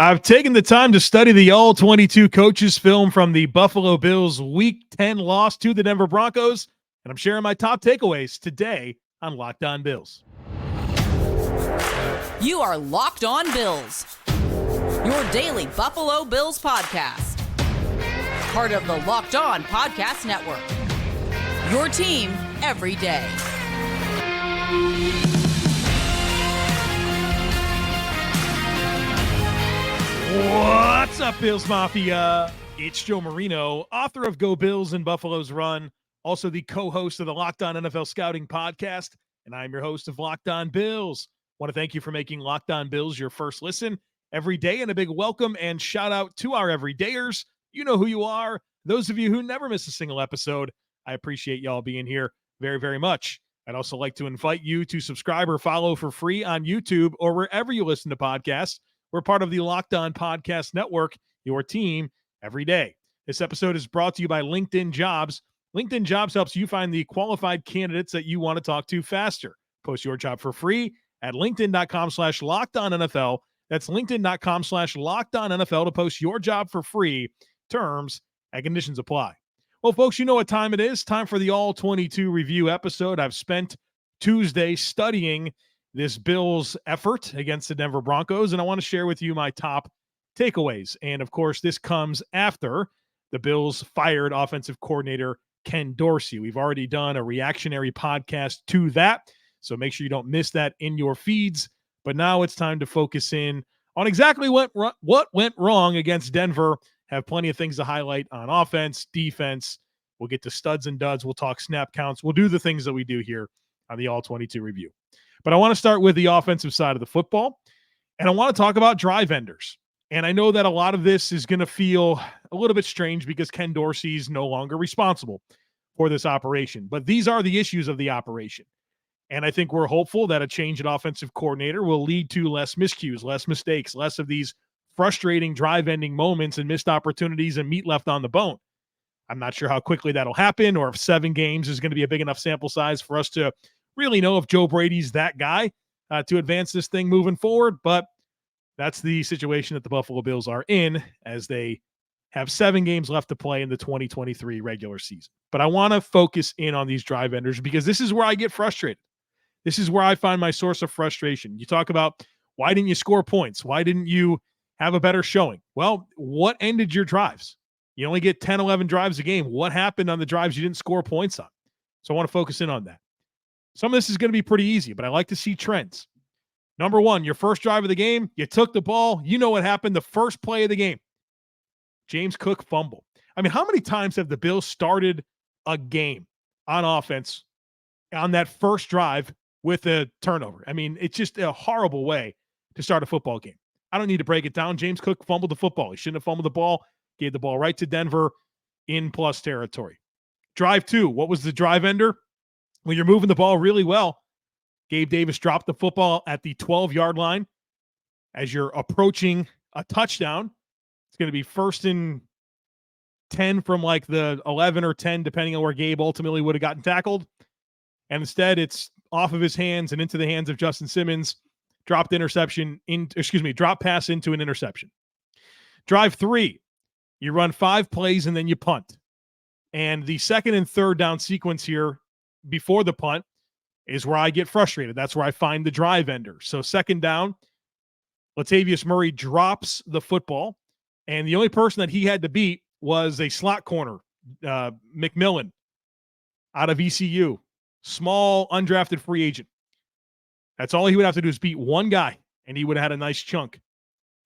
I've taken the time to study the All-22 coaches film from the Buffalo Bills Week 10 loss to the Denver Broncos, and I'm sharing my top takeaways today on Locked On Bills. You are Locked On Bills, your daily Buffalo Bills podcast. Part of the Locked On Podcast Network, your team every day. What's up, Bills Mafia? It's Joe Marino, author of Go Bills and Buffalo's Run, also the co-host of the Locked On NFL Scouting Podcast, and I'm your host of Locked On Bills. Want to thank you for making Locked On Bills your first listen every day, and a big welcome and shout out to our everydayers. You know who you are. Those of you who never miss a single episode, I appreciate y'all being here very, very much. I'd also like to invite you to subscribe or follow for free on YouTube or wherever you listen to podcasts. We're part of the Locked On Podcast Network, your team every day. This episode is brought to you by LinkedIn Jobs. LinkedIn Jobs helps you find the qualified candidates that you want to talk to faster. Post your job for free at linkedin.com/LockedOnNFL. That's linkedin.com/LockedOnNFL to post your job for free. Terms and conditions apply. Well, folks, you know what time it is. Time for the All-22 review episode. I've spent Tuesday studying this Bills effort against the Denver Broncos, and I want to share with you my top takeaways. And, of course, this comes after the Bills fired offensive coordinator Ken Dorsey. We've already done a reactionary podcast to that, so make sure you don't miss that in your feeds. But now it's time to focus in on exactly what went wrong against Denver. Have plenty of things to highlight on offense, defense. We'll get to studs and duds. We'll talk snap counts. We'll do the things that we do here on the All-22 review. But I want to start with the offensive side of the football, and I want to talk about drive enders. And I know that a lot of this is going to feel a little bit strange because Ken Dorsey is no longer responsible for this operation. But these are the issues of the operation. And I think we're hopeful that a change in offensive coordinator will lead to less miscues, less mistakes, less of these frustrating drive-ending moments and missed opportunities and meat left on the bone. I'm not sure how quickly that'll happen or if 7 games is going to be a big enough sample size for us to really know if Joe Brady's that guy to advance this thing moving forward. But that's the situation that the Buffalo Bills are in as they have 7 games left to play in the 2023 regular season. But I want to focus in on these drive enders because this is where I get frustrated. This is where I find my source of frustration. You talk about why didn't you score points? Why didn't you have a better showing? Well, what ended your drives? You only get 10, 11 drives a game. What happened on the drives you didn't score points on? So I want to focus in on that. Some of this is going to be pretty easy, but I like to see trends. Number one, your first drive of the game, you took the ball. You know what happened the first play of the game. James Cook fumble. I mean, how many times have the Bills started a game on offense on that first drive with a turnover? I mean, it's just a horrible way to start a football game. I don't need to break it down. James Cook fumbled the football. He shouldn't have fumbled the ball. Gave the ball right to Denver in plus territory. Drive 2, what was the drive ender? When you're moving the ball really well, Gabe Davis dropped the football at the 12-yard line. As you're approaching a touchdown, it's going to be 1st and 10 from like the 11 or 10, depending on where Gabe ultimately would have gotten tackled. And instead, it's off of his hands and into the hands of Justin Simmons. Drop pass into an interception. Drive 3, you run 5 plays and then you punt. And the 2nd and 3rd down sequence here before the punt is where I get frustrated. That's where I find the drive ender. So 2nd down, Latavius Murray drops the football, and the only person that he had to beat was a slot corner, McMillan, out of ECU, small undrafted free agent. That's all he would have to do is beat one guy, and he would have had a nice chunk.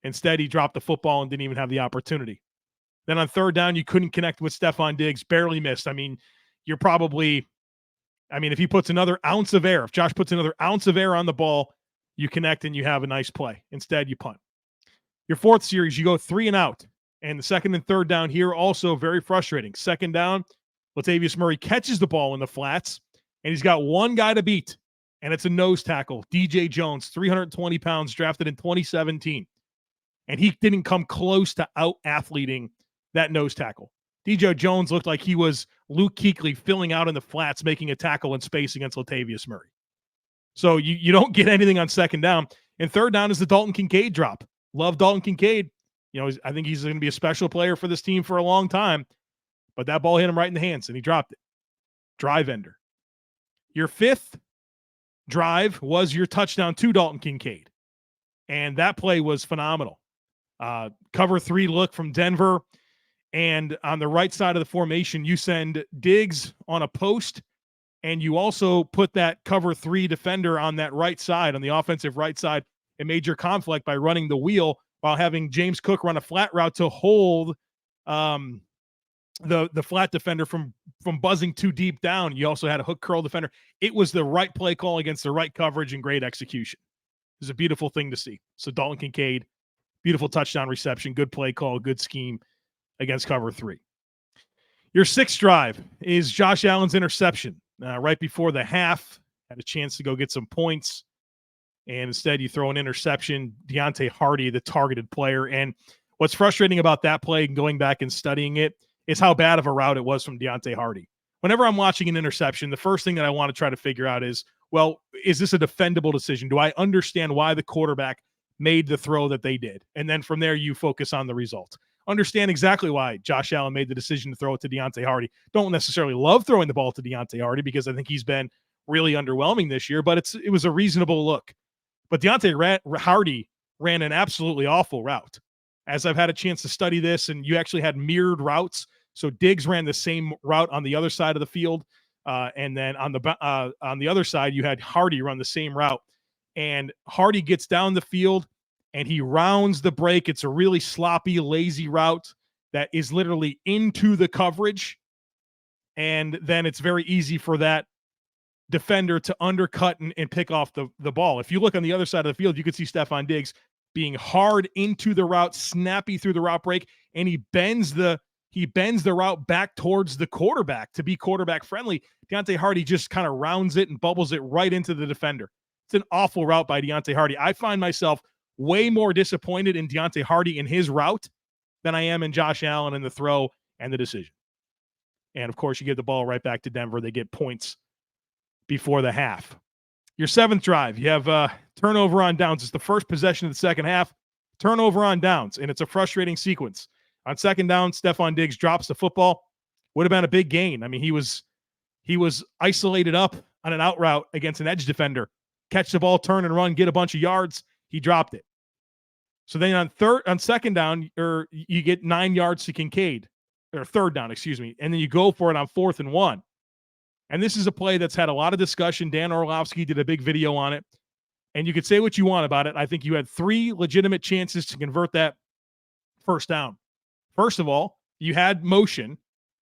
Instead, he dropped the football and didn't even have the opportunity. Then on 3rd down, you couldn't connect with Stefon Diggs, barely missed. I mean, if he puts another ounce of air, if Josh puts another ounce of air on the ball, you connect and you have a nice play. Instead, you punt. Your 4th series, you go 3 and out. And the 2nd and 3rd down here, also very frustrating. 2nd down, Latavius Murray catches the ball in the flats, and he's got one guy to beat, and it's a nose tackle. DJ Jones, 320 pounds, drafted in 2017. And he didn't come close to out-athleting that nose tackle. DJ Jones looked like he was Luke Kuechly filling out in the flats, making a tackle in space against Latavius Murray. So you don't get anything on 2nd down. And 3rd down is the Dalton Kincaid drop. love Dalton Kincaid. I think he's going to be a special player for this team for a long time. But that ball hit him right in the hands, and he dropped it. Drive ender. Your fifth drive was your touchdown to Dalton Kincaid. And that play was phenomenal. Cover 3 look from Denver. And on the right side of the formation, you send Diggs on a post, and you also put that cover 3 defender on that right side, on the offensive right side. It made your conflict by running the wheel while having James Cook run a flat route to hold the flat defender from buzzing too deep down. You also had a hook curl defender. It was the right play call against the right coverage and great execution. It was a beautiful thing to see. So Dalton Kincaid, beautiful touchdown reception, good play call, good scheme against cover 3. Your sixth drive is Josh Allen's interception. Right before the half, had a chance to go get some points, and instead you throw an interception. Deontay Hardy, the targeted player. And what's frustrating about that play, and going back and studying it, is how bad of a route it was from Deontay Hardy. Whenever I'm watching an interception, the first thing that I want to try to figure out is, well, is this a defendable decision? Do I understand why the quarterback made the throw that they did? And then from there, you focus on the result. Understand exactly why Josh Allen made the decision to throw it to Deontay Hardy. Don't necessarily love throwing the ball to Deontay Hardy because I think he's been really underwhelming this year, but it was a reasonable look. But Deontay Hardy ran an absolutely awful route. As I've had a chance to study this, and you actually had mirrored routes. So Diggs ran the same route on the other side of the field, and then on the other side, you had Hardy run the same route. And Hardy gets down the field, and he rounds the break. It's a really sloppy, lazy route that is literally into the coverage. And then it's very easy for that defender to undercut and pick off the ball. If you look on the other side of the field, you could see Stefon Diggs being hard into the route, snappy through the route break, and he bends the route back towards the quarterback to be quarterback friendly. Deontay Hardy just kind of rounds it and bubbles it right into the defender. It's an awful route by Deontay Hardy. I find myself way more disappointed in Deontay Hardy in his route than I am in Josh Allen in the throw and the decision. And of course, you give the ball right back to Denver. They get points before the half. Your seventh drive, you have turnover on downs. It's the first possession of the second half. Turnover on downs, and it's a frustrating sequence. On second down, Stefon Diggs drops the football. Would have been a big gain. I mean, he was isolated up on an out route against an edge defender. Catch the ball, turn and run, get a bunch of yards. He dropped it. So then on second down, you get 9 yards to Kincaid, or third down, excuse me, and then you go for it on 4th and 1. And this is a play that's had a lot of discussion. Dan Orlovsky did a big video on it, and you could say what you want about it. I think you had 3 legitimate chances to convert that first down. First of all, you had motion.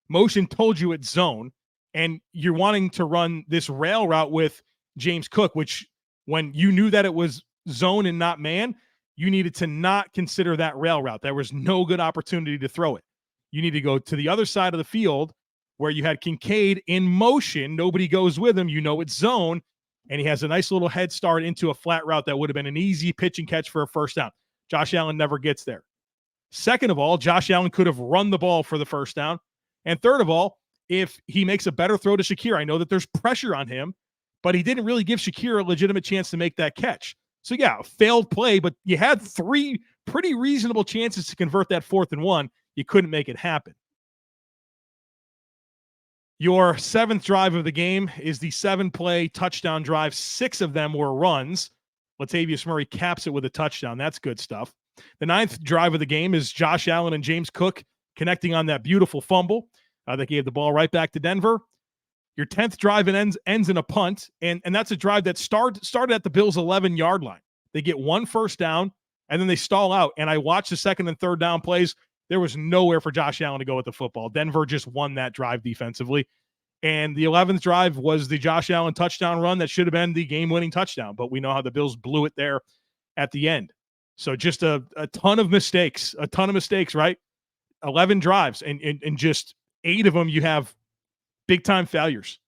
Motion told you it's zone, and you're wanting to run this rail route with James Cook, which when you knew that it was zone and not man, you needed to not consider that rail route. There was no good opportunity to throw it. You need to go to the other side of the field where you had Kincaid in motion. Nobody goes with him. You know it's zone, and he has a nice little head start into a flat route that would have been an easy pitch and catch for a first down. Josh Allen never gets there. Second of all, Josh Allen could have run the ball for the first down. And third of all, if he makes a better throw to Shakir, I know that there's pressure on him, but he didn't really give Shakir a legitimate chance to make that catch. So yeah, failed play, but you had 3 pretty reasonable chances to convert that 4th and 1. You couldn't make it happen. Your 7th drive of the game is the 7-play touchdown drive. 6 of them were runs. Latavius Murray caps it with a touchdown. That's good stuff. The 9th drive of the game is Josh Allen and James Cook connecting on that beautiful fumble. They gave the ball right back to Denver. Your 10th drive ends in a punt, and that's a drive that started at the Bills' 11-yard line. They get 1 first down, and then they stall out. And I watched the 2nd and 3rd down plays. There was nowhere for Josh Allen to go with the football. Denver just won that drive defensively. And the 11th drive was the Josh Allen touchdown run that should have been the game-winning touchdown. But we know how the Bills blew it there at the end. So just a ton of mistakes, right? 11 drives, and just 8 of them you have big-time failures.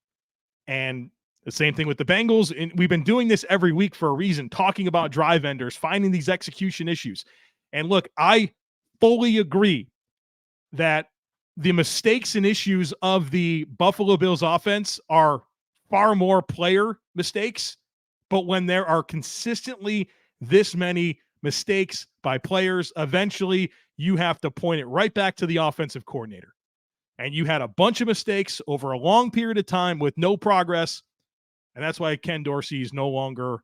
And the same thing with the Bengals. And we've been doing this every week for a reason, talking about drive enders, finding these execution issues. And look, I fully agree that the mistakes and issues of the Buffalo Bills offense are far more player mistakes. But when there are consistently this many mistakes by players, eventually you have to point it right back to the offensive coordinator. And you had a bunch of mistakes over a long period of time with no progress. And that's why Ken Dorsey is no longer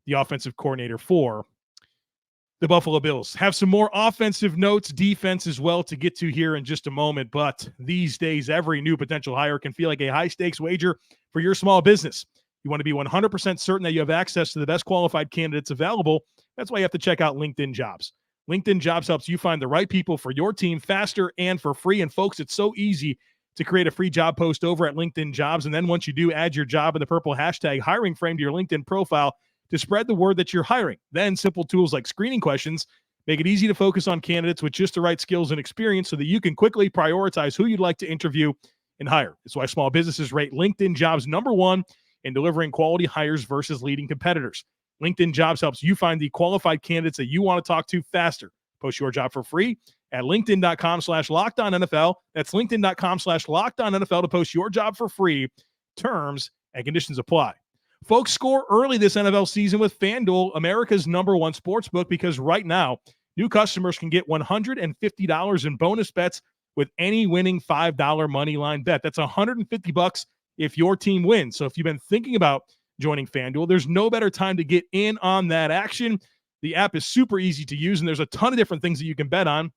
the offensive coordinator for the Buffalo Bills. Have some more offensive notes, defense as well to get to here in just a moment. But these days, every new potential hire can feel like a high-stakes wager for your small business. You want to be 100% certain that you have access to the best qualified candidates available. That's why you have to check out LinkedIn Jobs. LinkedIn Jobs helps you find the right people for your team faster and for free. And folks, it's so easy to create a free job post over at LinkedIn Jobs. And then once you do, add your job in the purple hashtag hiring frame to your LinkedIn profile to spread the word that you're hiring. Then simple tools like screening questions make it easy to focus on candidates with just the right skills and experience so that you can quickly prioritize who you'd like to interview and hire. That's why small businesses rate LinkedIn Jobs #1 in delivering quality hires versus leading competitors. LinkedIn Jobs helps you find the qualified candidates that you want to talk to faster. Post your job for free at linkedin.com/LockedOnNFL. That's linkedin.com/LockedOnNFL to post your job for free. Terms and conditions apply. Folks, score early this NFL season with FanDuel, America's #1 sportsbook, because right now, new customers can get $150 in bonus bets with any winning $5 money line bet. That's $150 if your team wins. So if you've been thinking about joining FanDuel, there's no better time to get in on that action. The app is super easy to use, and there's a ton of different things that you can bet on,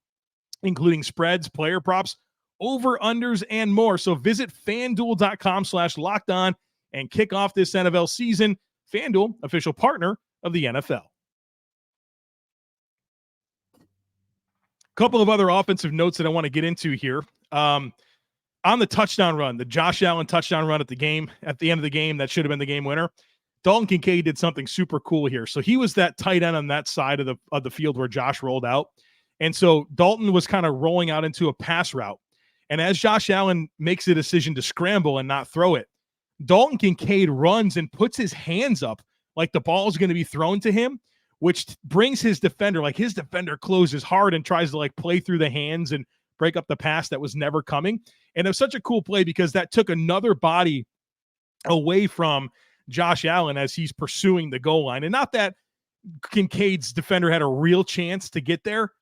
including spreads, player props, over-unders, and more. So visit FanDuel.com/LockedOn and kick off this NFL season. FanDuel, official partner of the NFL. Couple of other offensive notes that I want to get into here. On the touchdown run, the Josh Allen touchdown run at the end of the game, that should have been the game winner. Dalton Kincaid did something super cool here. So he was that tight end on that side of the field where Josh rolled out. And so Dalton was kind of rolling out into a pass route. And as Josh Allen makes a decision to scramble and not throw it, Dalton Kincaid runs and puts his hands up like the ball is going to be thrown to him, which brings his defender closes hard and tries to play through the hands and break up the pass that was never coming. And it was such a cool play because that took another body away from Josh Allen as he's pursuing the goal line. And not that Kincaid's defender had a real chance to get there,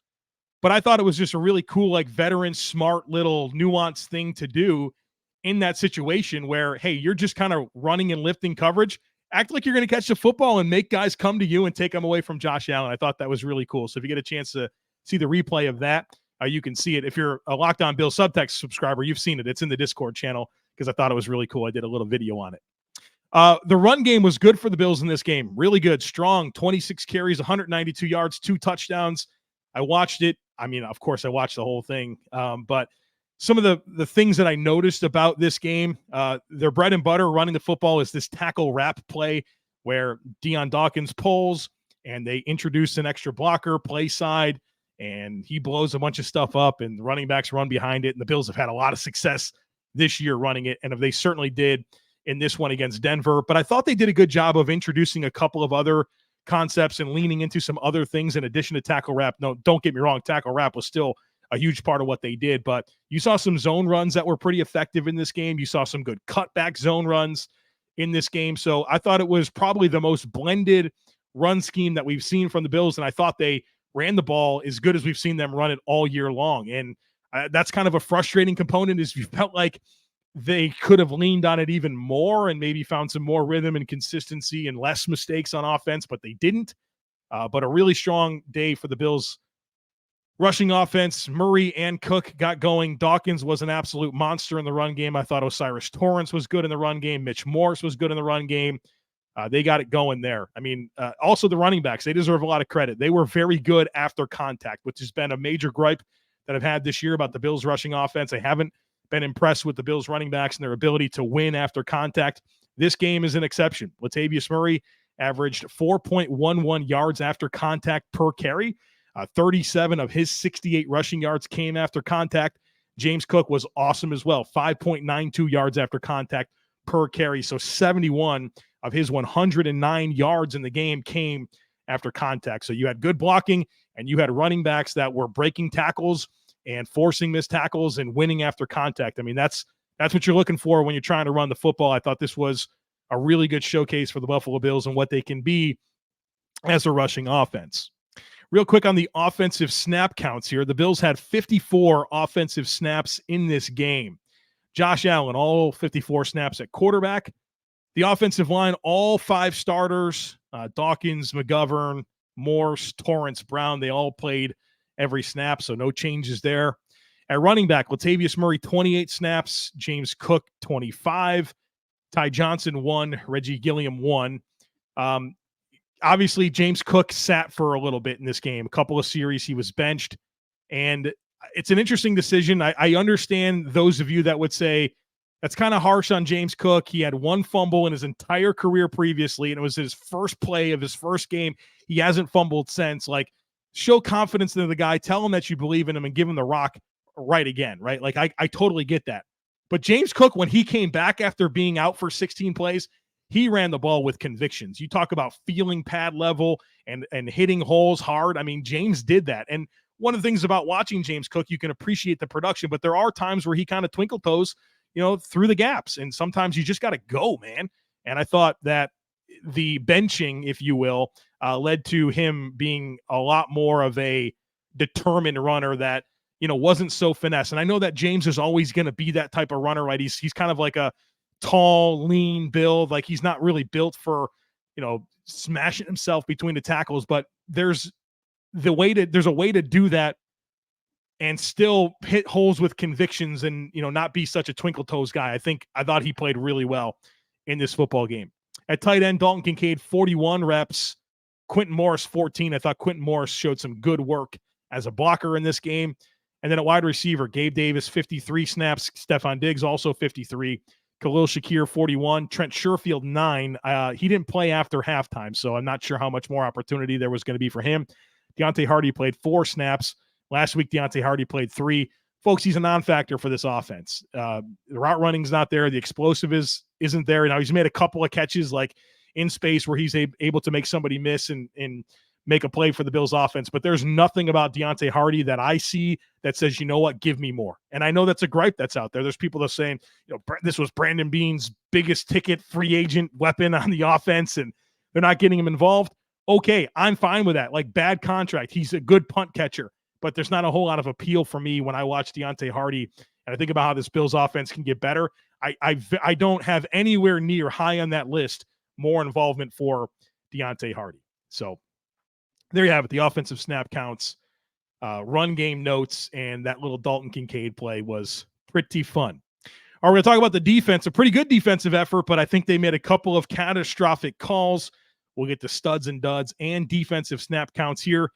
but I thought it was just a really cool, veteran, smart little nuanced thing to do in that situation where, hey, you're just kind of running and lifting coverage. Act like you're going to catch the football and make guys come to you and take them away from Josh Allen. I thought that was really cool. So if you get a chance to see the replay of that, you can see it. If you're a Locked On Bills subtext subscriber, you've seen it. It's in the Discord channel because I thought it was really cool. I did a little video on it. The run game was good for the Bills in this game. Really good, strong, 26 carries, 192 yards, 2 touchdowns. I watched it. I mean, of course, I watched the whole thing. But some of the things that I noticed about this game, their bread and butter running the football is this tackle Rapp play where Dion Dawkins pulls and they introduce an extra blocker, play side, and he blows a bunch of stuff up and the running backs run behind it. And the Bills have had a lot of success this year running it. And they certainly did in this one against Denver. But I thought they did a good job of introducing a couple of other concepts and leaning into some other things in addition to tackle Rapp. No, don't get me wrong. Tackle Rapp was still a huge part of what they did, but you saw some zone runs that were pretty effective in this game. You saw some good cutback zone runs in this game. So I thought it was probably the most blended run scheme that we've seen from the Bills. And I thought they ran the ball as good as we've seen them run it all year long. And that's kind of a frustrating component is you felt like they could have leaned on it even more and maybe found some more rhythm and consistency and less mistakes on offense, but they didn't. But a really strong day for the Bills rushing offense. Murray and Cook got going. Dawkins was an absolute monster in the run game. I thought Osiris Torrence was good in the run game. Mitch Morse was good in the run game. They got it going there. I mean, also the running backs, they deserve a lot of credit. They were very good after contact, which has been a major gripe that I've had this year about the Bills rushing offense. I haven't been impressed with the Bills running backs and their ability to win after contact. This game is an exception. Latavius Murray averaged 4.11 yards after contact per carry. 37 of his 68 rushing yards came after contact. James Cook was awesome as well. 5.92 yards after contact per carry. So 71 of his 109 yards in the game came after contact. So you had good blocking and you had running backs that were breaking tackles and forcing missed tackles and winning after contact. I mean, that's what you're looking for when you're trying to run the football. I thought this was a really good showcase for the Buffalo Bills and what they can be as a rushing offense. Real quick on the offensive snap counts here. The Bills had 54 offensive snaps in this game. Josh Allen, all 54 snaps at quarterback. The offensive line, all 5 starters, Dawkins, McGovern, Morse, Torrence, Brown, they all played every snap, so no changes there. At running back, Latavius Murray, 28 snaps, James Cook, 25, Ty Johnson, 1, Reggie Gilliam, 1. Obviously, James Cook sat for a little bit in this game. A couple of series, he was benched, and it's an interesting decision. I understand those of you that would say, that's kind of harsh on James Cook. He had 1 fumble in his entire career previously, and it was his first play of his first game. He hasn't fumbled since. Like, show confidence in the guy. Tell him that you believe in him and give him the rock right again, right? Like, I totally get that. But James Cook, when he came back after being out for 16 plays, he ran the ball with convictions. You talk about feeling pad level and hitting holes hard. I mean, James did that. And one of the things about watching James Cook, you can appreciate the production, but there are times where he kind of twinkle toes, through the gaps. And sometimes you just got to go, man. And I thought that the benching, if you will, led to him being a lot more of a determined runner that, wasn't so finesse. And I know that James is always going to be that type of runner, right? He's kind of like a tall, lean build. Like, he's not really built for, smashing himself between the tackles, but there's a way to do that and still hit holes with convictions and, not be such a twinkle toes guy. I thought he played really well in this football game. At tight end, Dalton Kincaid, 41 reps, Quentin Morris, 14. I thought Quentin Morris showed some good work as a blocker in this game. And then at wide receiver, Gabe Davis, 53 snaps, Stefon Diggs, also 53, Khalil Shakir, 41, Trent Sherfield, 9. He didn't play after halftime, so I'm not sure how much more opportunity there was going to be for him. Deontay Hardy played 4 snaps. Last week, Deontay Hardy played 3. Folks, he's a non-factor for this offense. The route running's not there. The explosive isn't there. Now, he's made a couple of catches like in space where he's able to make somebody miss and make a play for the Bills offense. But there's nothing about Deontay Hardy that I see that says, you know what, give me more. And I know that's a gripe that's out there. There's people that are saying, this was Brandon Beane's biggest ticket free agent weapon on the offense, and they're not getting him involved. Okay, I'm fine with that. Like, bad contract. He's a good punt catcher. But there's not a whole lot of appeal for me when I watch Deontay Hardy and I think about how this Bills offense can get better. I don't have anywhere near high on that list more involvement for Deontay Hardy. So there you have it. The offensive snap counts, run game notes, and that little Dalton Kincaid play was pretty fun. All right, we're going to talk about the defense. A pretty good defensive effort, but I think they made a couple of catastrophic calls. We'll get to studs and duds and defensive snap counts here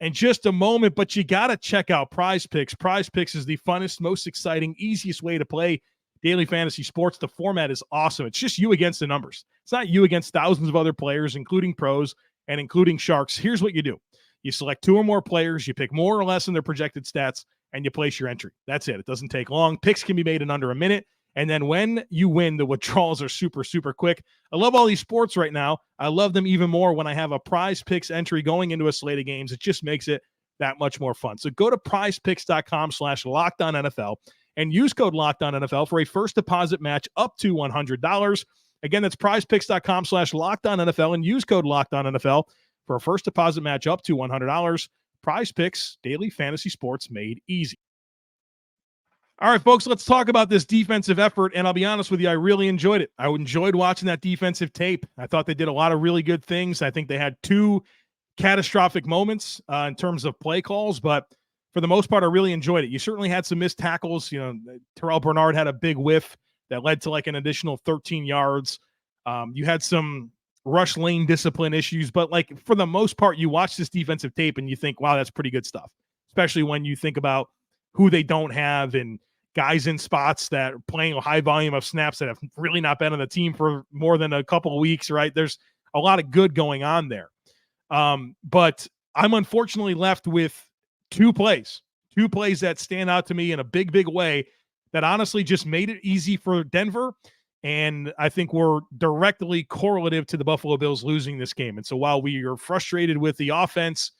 in just a moment, but you got to check out Prize Picks. Prize Picks is the funnest, most exciting, easiest way to play daily fantasy sports. The format is awesome. It's just you against the numbers. It's not you against thousands of other players, including pros and including sharks. Here's what you do. You select 2 or more players, you pick more or less in their projected stats, and you place your entry. That's it. It doesn't take long. Picks can be made in under a minute. And then when you win, the withdrawals are super, super quick. I love all these sports right now. I love them even more when I have a Prize Picks entry going into a slate of games. It just makes it that much more fun. So go to prizepicks.com/LockedOnNFL and use code LockedOnNFL for a first deposit match up to $100. Again, that's prizepicks.com/LockedOnNFL and use code LockedOnNFL for a first deposit match up to $100. Prize Picks, daily fantasy sports made easy. All right, folks, let's talk about this defensive effort, and I'll be honest with you, I really enjoyed it. I enjoyed watching that defensive tape. I thought they did a lot of really good things. I think they had 2 catastrophic moments in terms of play calls, but for the most part, I really enjoyed it. You certainly had some missed tackles. Terrell Bernard had a big whiff that led to like an additional 13 yards. You had some rush lane discipline issues, but like for the most part, you watch this defensive tape and you think, wow, that's pretty good stuff, especially when you think about who they don't have and guys in spots that are playing a high volume of snaps that have really not been on the team for more than a couple of weeks, right? There's a lot of good going on there. But I'm unfortunately left with 2 plays that stand out to me in a big, big way that honestly just made it easy for Denver. And I think were directly correlative to the Buffalo Bills losing this game. And so while we are frustrated with the offense,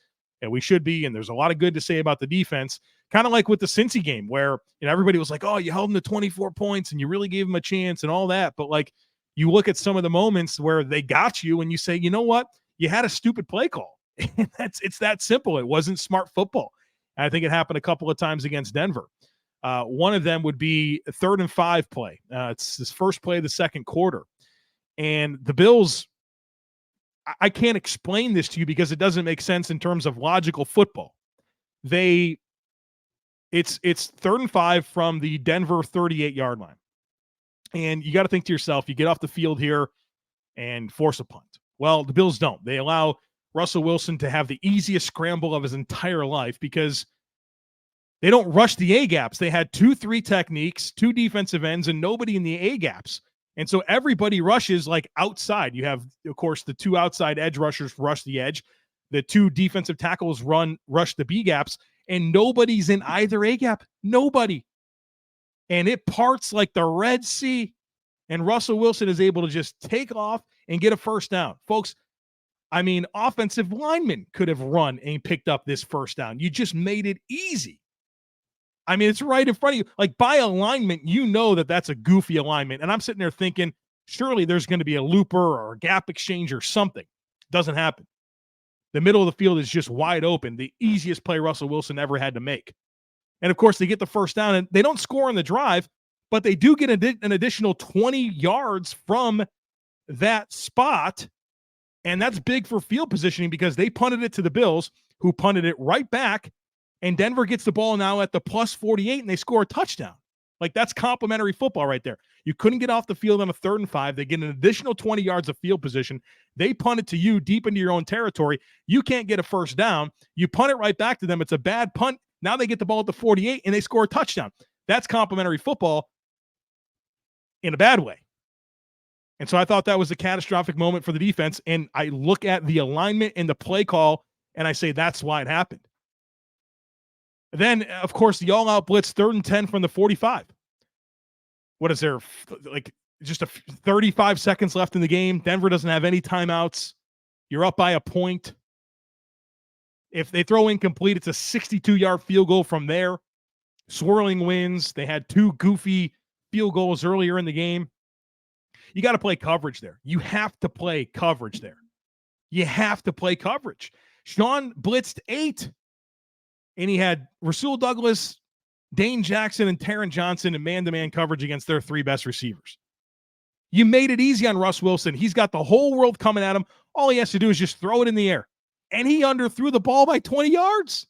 and we should be, and there's a lot of good to say about the defense, kind of like with the Cincy game where everybody was like, oh, you held them to 24 points and you really gave them a chance and all that. But like you look at some of the moments where they got you and you say, you know what? You had a stupid play call. And it's that simple. It wasn't smart football. And I think it happened a couple of times against Denver. One of them would be a 3rd and 5 play. It's this first play of the second quarter. And the Bills, I can't explain this to you because it doesn't make sense in terms of logical football. It's 3rd and 5 from the Denver 38-yard line. And you got to think to yourself, you get off the field here and force a punt. Well, the Bills don't. They allow Russell Wilson to have the easiest scramble of his entire life because they don't rush the A-gaps. They had 2-3 techniques, 2 defensive ends, and nobody in the A-gaps. And so everybody rushes like outside. You have, of course, the 2 outside edge rushers rush the edge. The 2 defensive tackles rush the B-gaps, and nobody's in either A-gap. Nobody. And it parts like the Red Sea. And Russell Wilson is able to just take off and get a first down. Folks, I mean, offensive linemen could have run and picked up this first down. You just made it easy. I mean, it's right in front of you. Like, by alignment, you know that that's a goofy alignment. And I'm sitting there thinking, surely there's going to be a looper or a gap exchange or something. Doesn't happen. The middle of the field is just wide open. The easiest play Russell Wilson ever had to make. And, of course, they get the first down. And they don't score on the drive, but they do get an additional 20 yards from that spot. And that's big for field positioning because they punted it to the Bills, who punted it right back. And Denver gets the ball now at the plus 48, and they score a touchdown. Like, that's complimentary football right there. You couldn't get off the field on a 3rd and 5. They get an additional 20 yards of field position. They punt it to you deep into your own territory. You can't get a first down. You punt it right back to them. It's a bad punt. Now they get the ball at the 48, and they score a touchdown. That's complimentary football in a bad way. And so I thought that was a catastrophic moment for the defense. And I look at the alignment and the play call, and I say that's why it happened. Then, of course, the all-out blitz, 3rd and 10 from the 45. What is there, like just 35 seconds left in the game? Denver doesn't have any timeouts. You're up by a point. If they throw incomplete, it's a 62-yard field goal from there. Swirling winds. They had 2 goofy field goals earlier in the game. You got to play coverage there. You have to play coverage there. You have to play coverage. Sean blitzed 8. And he had Rasul Douglas, Dane Jackson, and Taron Johnson in man-to-man coverage against their 3 best receivers. You made it easy on Russ Wilson. He's got the whole world coming at him. All he has to do is just throw it in the air. And he underthrew the ball by 20 yards.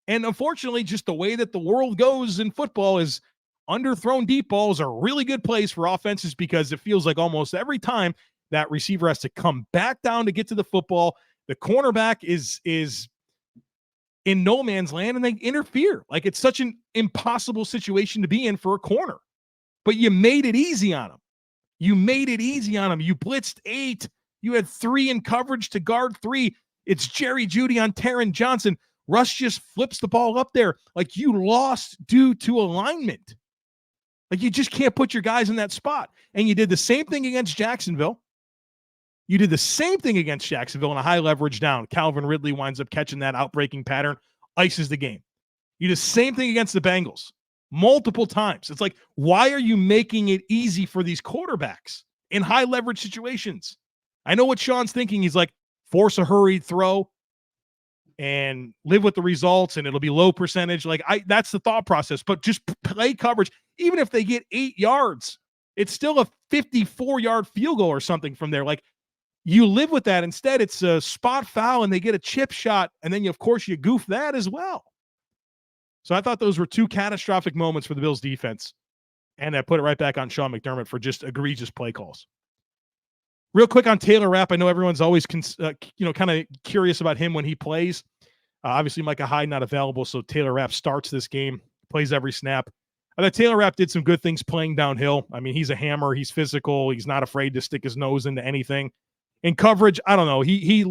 And unfortunately, just the way that the world goes in football is underthrown deep balls are really good plays for offenses because it feels like almost every time that receiver has to come back down to get to the football, the cornerback is in no man's land and they interfere. Like, it's such an impossible situation to be in for a corner. But you made it easy on him. You made it easy on him. You blitzed 8. You had 3 in coverage to guard 3. It's Jerry Jeudy on Taron Johnson. Russ just flips the ball up there. Like, you lost due to alignment. Like, you just can't put your guys in that spot. And you did the same thing against Jacksonville. You did the same thing against Jacksonville in a high leverage down. Calvin Ridley winds up catching that outbreaking pattern, ices the game. You did the same thing against the Bengals multiple times. It's like, why are you making it easy for these quarterbacks in high leverage situations? I know what Sean's thinking. He's like, force a hurried throw and live with the results, and it'll be low percentage. Like, that's the thought process. But just play coverage. Even if they get 8 yards, it's still a 54-yard field goal or something from there. Like, you live with that. Instead, it's a spot foul and they get a chip shot. And then, of course, you goof that as well. So I thought those were 2 catastrophic moments for the Bills defense. And I put it right back on Sean McDermott for just egregious play calls. Real quick on Taylor Rapp. I know everyone's always kind of curious about him when he plays. Obviously, Micah Hyde not available. So Taylor Rapp starts this game, plays every snap. I thought Taylor Rapp did some good things playing downhill. I mean, he's a hammer. He's physical. He's not afraid to stick his nose into anything. In coverage, I don't know. He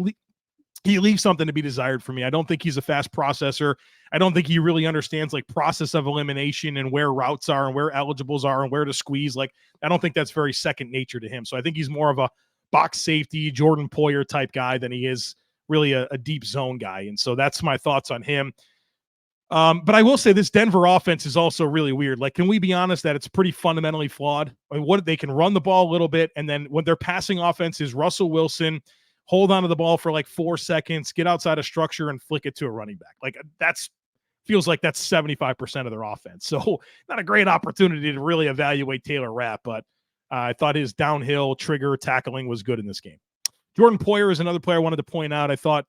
leaves something to be desired for me. I don't think he's a fast processor. I don't think he really understands like process of elimination and where routes are and where eligibles are and where to squeeze. Like, I don't think that's very second nature to him. So I think he's more of a box safety, Jordan Poyer type guy than he is really a deep zone guy. And so that's my thoughts on him. But I will say this Denver offense is also really weird. Like, can we be honest that it's pretty fundamentally flawed? I mean, they can run the ball a little bit, and then when their passing offense is Russell Wilson hold on to the ball for like 4 seconds, get outside of structure, and flick it to a running back. Like feels like that's 75% of their offense. So not a great opportunity to really evaluate Taylor Rapp, but I thought his downhill trigger tackling was good in this game. Jordan Poyer is another player I wanted to point out. I thought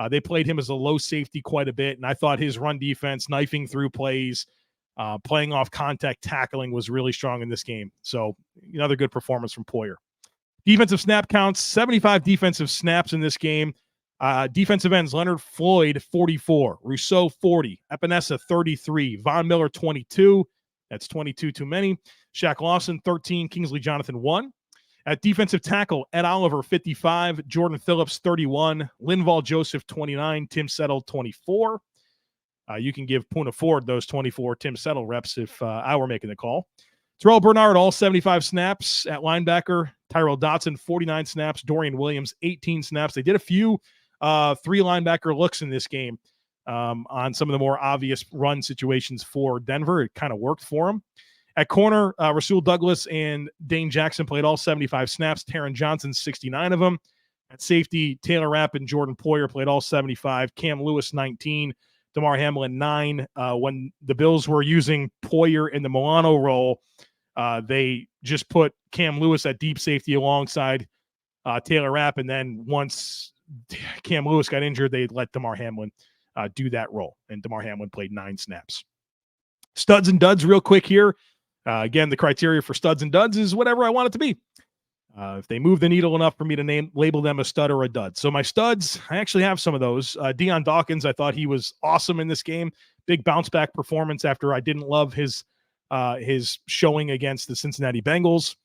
they played him as a low safety quite a bit, and I thought his run defense, knifing through plays, playing off contact tackling was really strong in this game. So another good performance from Poyer. Defensive snap counts, 75 defensive snaps in this game. Defensive ends, Leonard Floyd, 44. Rousseau, 40. Epinesa, 33. Von Miller, 22. That's 22 too many. Shaq Lawson, 13. Kingsley Jonathan, 1. At defensive tackle, Ed Oliver, 55. Jordan Phillips, 31. Linval Joseph, 29. Tim Settle, 24. You can give Puna Ford those 24 Tim Settle reps if I were making the call. Terrell Bernard, all 75 snaps at linebacker. Tyrell Dotson, 49 snaps. Dorian Williams, 18 snaps. They did a few 3 linebacker looks in this game on some of the more obvious run situations for Denver. It kind of worked for them. At corner, Rasul Douglas and Dane Jackson played all 75 snaps. Taron Johnson, 69 of them. At safety, Taylor Rapp and Jordan Poyer played all 75. Cam Lewis, 19. Damar Hamlin, 9. When the Bills were using Poyer in the Milano role, they just put Cam Lewis at deep safety alongside Taylor Rapp, and then once Cam Lewis got injured, they let Damar Hamlin do that role, and Damar Hamlin played 9 snaps. Studs and duds real quick here. Again, the criteria for studs and duds is whatever I want it to be. If they move the needle enough for me to label them a stud or a dud. So my studs, I actually have some of those. Dion Dawkins, I thought he was awesome in this game. Big bounce back performance after I didn't love his showing against the Cincinnati Bengals.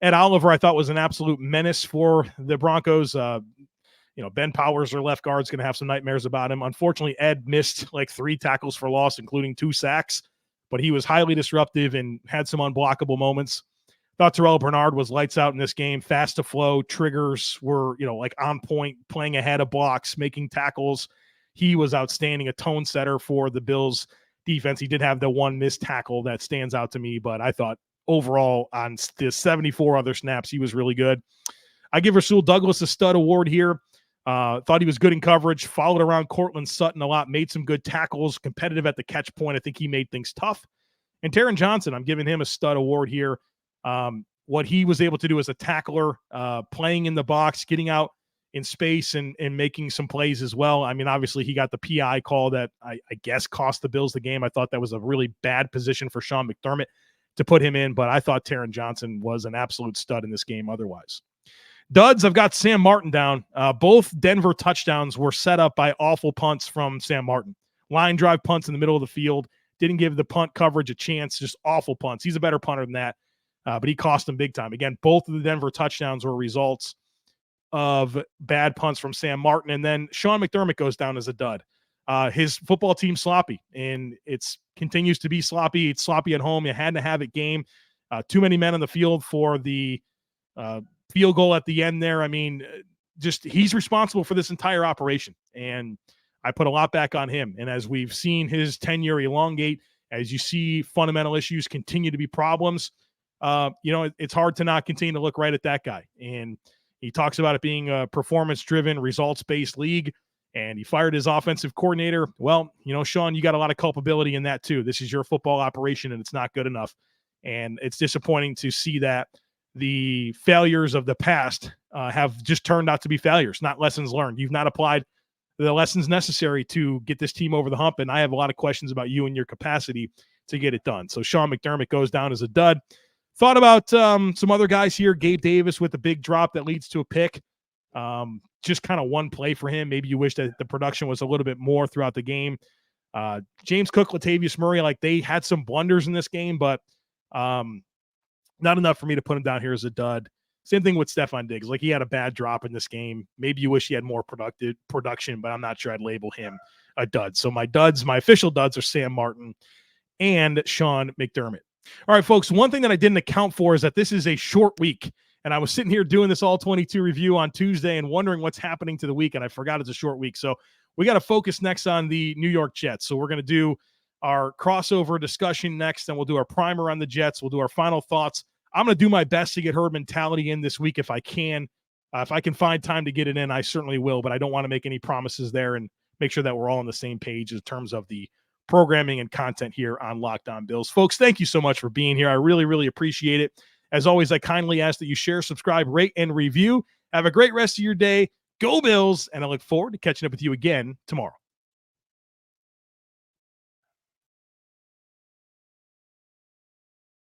Ed Oliver, I thought, was an absolute menace for the Broncos. Ben Powers, their left guard, is going to have some nightmares about him. Unfortunately, Ed missed like 3 tackles for loss, including 2 sacks, but he was highly disruptive and had some unblockable moments. Thought Terrell Bernard was lights out in this game. Fast to flow. Triggers were, like on point, playing ahead of blocks, making tackles. He was outstanding, a tone setter for the Bills defense. He did have the 1 missed tackle that stands out to me, but I thought overall on the 74 other snaps, he was really good. I give Rasul Douglas a stud award here. Thought he was good in coverage, followed around Cortland Sutton a lot, made some good tackles, competitive at the catch point. I think he made things tough. And Taron Johnson, I'm giving him a stud award here. What he was able to do as a tackler, playing in the box, getting out in space and making some plays as well. I mean, obviously he got the PI call that I guess cost the Bills the game. I thought that was a really bad position for Sean McDermott to put him in, but I thought Taron Johnson was an absolute stud in this game otherwise. Duds, I've got Sam Martin down. Both Denver touchdowns were set up by awful punts from Sam Martin. Line drive punts in the middle of the field. Didn't give the punt coverage a chance. Just awful punts. He's a better punter than that, but he cost them big time. Again, both of the Denver touchdowns were results of bad punts from Sam Martin. And then Sean McDermott goes down as a dud. His football team's sloppy, and it's continues to be sloppy. It's sloppy at home. You had to have it game. Too many men on the field for the field goal at the end there. I mean, just he's responsible for this entire operation, and I put a lot back on him. And as we've seen his tenure elongate, as you see fundamental issues continue to be problems, it's hard to not continue to look right at that guy. And he talks about it being a performance-driven, results-based league, and he fired his offensive coordinator. Well, Sean, you got a lot of culpability in that too. This is your football operation, and it's not good enough. And it's disappointing to see that the failures of the past have just turned out to be failures, not lessons learned. You've not applied the lessons necessary to get this team over the hump, and I have a lot of questions about you and your capacity to get it done. So Sean McDermott goes down as a dud. Thought about some other guys here. Gabe Davis with a big drop that leads to a pick. Just kind of one play for him. Maybe you wish that the production was a little bit more throughout the game. James Cook, Latavius Murray, they had some blunders in this game, but not enough for me to put him down here as a dud. Same thing with Stefon Diggs. He had a bad drop in this game. Maybe you wish he had more production, but I'm not sure I'd label him a dud. So my official duds are Sam Martin and Sean McDermott. All right, folks, one thing that I didn't account for is that this is a short week. And I was sitting here doing this All-22 review on Tuesday and wondering what's happening to the week, and I forgot it's a short week. So we got to focus next on the New York Jets. So we're going to do our crossover discussion next, and we'll do our primer on the Jets. We'll do our final thoughts. I'm going to do my best to get herd mentality in this week if I can. If I can find time to get it in, I certainly will, but I don't want to make any promises there, and make sure that we're all on the same page in terms of the programming and content here on Locked On Bills. Folks, thank you so much for being here. I really, really appreciate it. As always, I kindly ask that you share, subscribe, rate, and review. Have a great rest of your day. Go Bills, and I look forward to catching up with you again tomorrow.